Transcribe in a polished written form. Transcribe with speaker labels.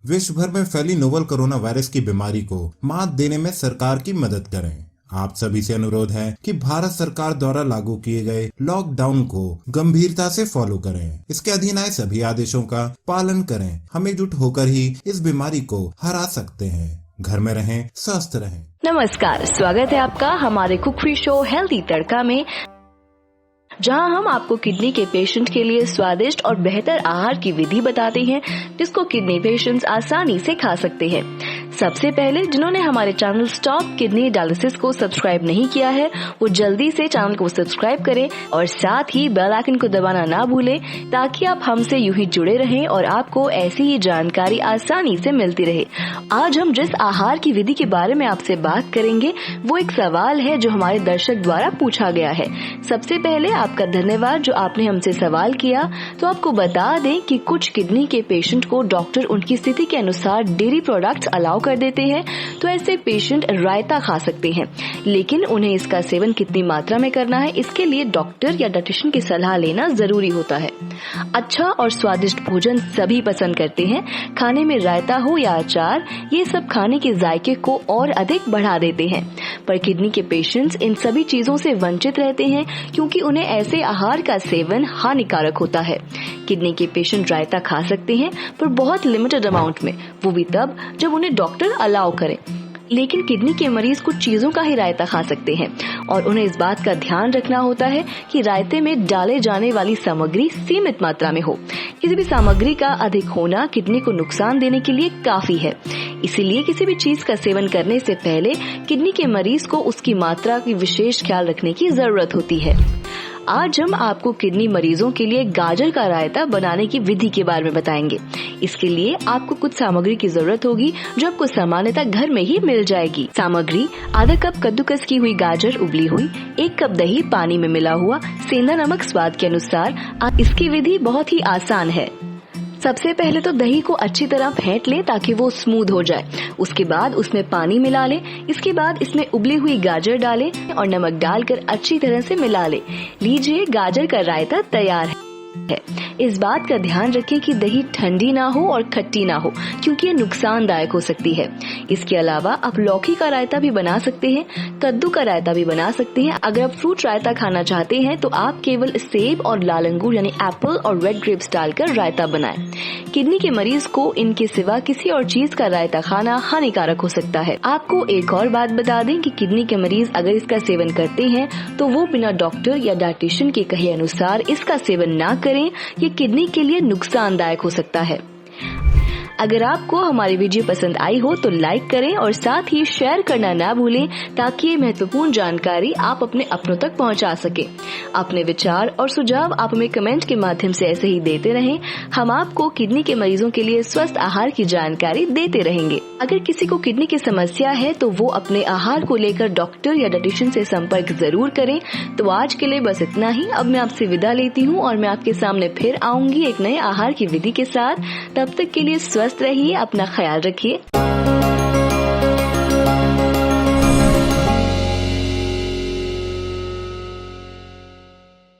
Speaker 1: विश्व भर में फैली नोवल कोरोना वायरस की बीमारी को मात देने में सरकार की मदद करें। आप सभी से अनुरोध है कि भारत सरकार द्वारा लागू किए गए लॉकडाउन को गंभीरता से फॉलो करें। इसके अधीन आए सभी आदेशों का पालन करें। हम एकजुट होकर ही इस बीमारी को हरा सकते हैं। घर में रहें, स्वस्थ रहें।
Speaker 2: नमस्कार, स्वागत है आपका हमारे कुकरी शो हेल्दी तड़का में, जहां हम आपको किडनी के पेशेंट के लिए स्वादिष्ट और बेहतर आहार की विधि बताते हैं, जिसको किडनी पेशेंट्स आसानी से खा सकते हैं। सबसे पहले जिन्होंने हमारे चैनल स्टॉप किडनी डायलिसिस को सब्सक्राइब नहीं किया है, वो जल्दी से चैनल को सब्सक्राइब करें और साथ ही बेल आइकन को दबाना ना भूलें, ताकि आप हमसे यूं ही जुड़े रहें और आपको ऐसी ही जानकारी आसानी से मिलती रहे। आज हम जिस आहार की विधि के बारे में आपसे बात करेंगे, वो एक सवाल है जो हमारे दर्शक द्वारा पूछा गया है। सबसे पहले आपका धन्यवाद जो आपने हमसे सवाल किया। तो आपको बता दें कि कुछ किडनी के पेशेंट को डॉक्टर उनकी स्थिति के अनुसार डेयरी प्रोडक्ट्स अलाउ कर देते हैं, तो ऐसे पेशेंट रायता खा सकते हैं, लेकिन उन्हें इसका सेवन कितनी मात्रा में करना है, इसके लिए डॉक्टर या डाइटिशियन की सलाह लेना जरूरी होता है। अच्छा और स्वादिष्ट भोजन सभी पसंद करते हैं। खाने में रायता हो या अचार, ये सब खाने के जायके को और अधिक बढ़ा देते हैं, पर किडनी के पेशेंट्स इन सभी चीजों से वंचित रहते हैं, क्योंकि उन्हें ऐसे आहार का सेवन हानिकारक होता है। किडनी के पेशेंट रायता खा सकते हैं, पर बहुत लिमिटेड अमाउंट में, वो भी तब जब उन्हें डॉक्टर अलाउ करे। लेकिन किडनी के मरीज कुछ चीजों का ही रायता खा सकते हैं और उन्हें इस बात का ध्यान रखना होता है कि रायते में डाले जाने वाली सामग्री सीमित मात्रा में हो। किसी भी सामग्री का अधिक होना किडनी को नुकसान देने के लिए काफी है। इसीलिए किसी भी चीज का सेवन करने से पहले किडनी के मरीज को उसकी मात्रा की विशेष ख्याल रखने की जरूरत होती है। आज हम आपको किडनी मरीजों के लिए गाजर का रायता बनाने की विधि के बारे में बताएंगे। इसके लिए आपको कुछ सामग्री की जरूरत होगी, जो आपको सामान्यतः घर में ही मिल जाएगी। सामग्री: आधा कप कद्दूकस की हुई गाजर उबली हुई, 1 कप दही पानी में मिला हुआ, सेंधा नमक स्वाद के अनुसार। इसकी विधि बहुत ही आसान है। सबसे पहले तो दही को अच्छी तरह फेंट लें ताकि वो स्मूथ हो जाए। उसके बाद उसमें पानी मिला लें। इसके बाद इसमें उबली हुई गाजर डालें और नमक डालकर अच्छी तरह से मिला लें। लीजिए, गाजर का रायता तैयार है। इस बात का ध्यान रखें कि दही ठंडी ना हो और खट्टी ना हो, क्योंकि ये नुकसानदायक हो सकती है। इसके अलावा आप लौकी का रायता भी बना सकते हैं, कद्दू का रायता भी बना सकते हैं। अगर आप फ्रूट रायता खाना चाहते हैं तो आप केवल सेब और लाल अंगूर यानी एप्पल और रेड ग्रेप्स डालकर रायता बनाएं। किडनी के मरीज को इनके सिवा किसी और चीज का रायता खाना हानिकारक हो सकता है। आपको एक और बात बता दें कि किडनी के मरीज अगर इसका सेवन करते हैं तो वो बिना डॉक्टर या डाइटिशियन के कहे अनुसार इसका सेवन ना करें। ये किडनी के लिए नुकसानदायक हो सकता है। अगर आपको हमारी वीडियो पसंद आई हो तो लाइक करें और साथ ही शेयर करना ना भूलें, ताकि ये महत्वपूर्ण जानकारी आप अपने अपनों तक पहुंचा सके। अपने विचार और सुझाव आप हमें कमेंट के माध्यम से ऐसे ही देते रहें। हम आपको किडनी के मरीजों के लिए स्वस्थ आहार की जानकारी देते रहेंगे। अगर किसी को किडनी की समस्या है तो वो अपने आहार को लेकर डॉक्टर या डाइटिशियन से संपर्क जरूर करें। तो आज के लिए बस इतना ही। अब मैं आपसे विदा लेती हूँ और मैं आपके सामने फिर आऊंगी एक नए आहार की विधि के साथ। तब तक के लिए स्वस्थ रहिए, अपना ख्याल रखिए।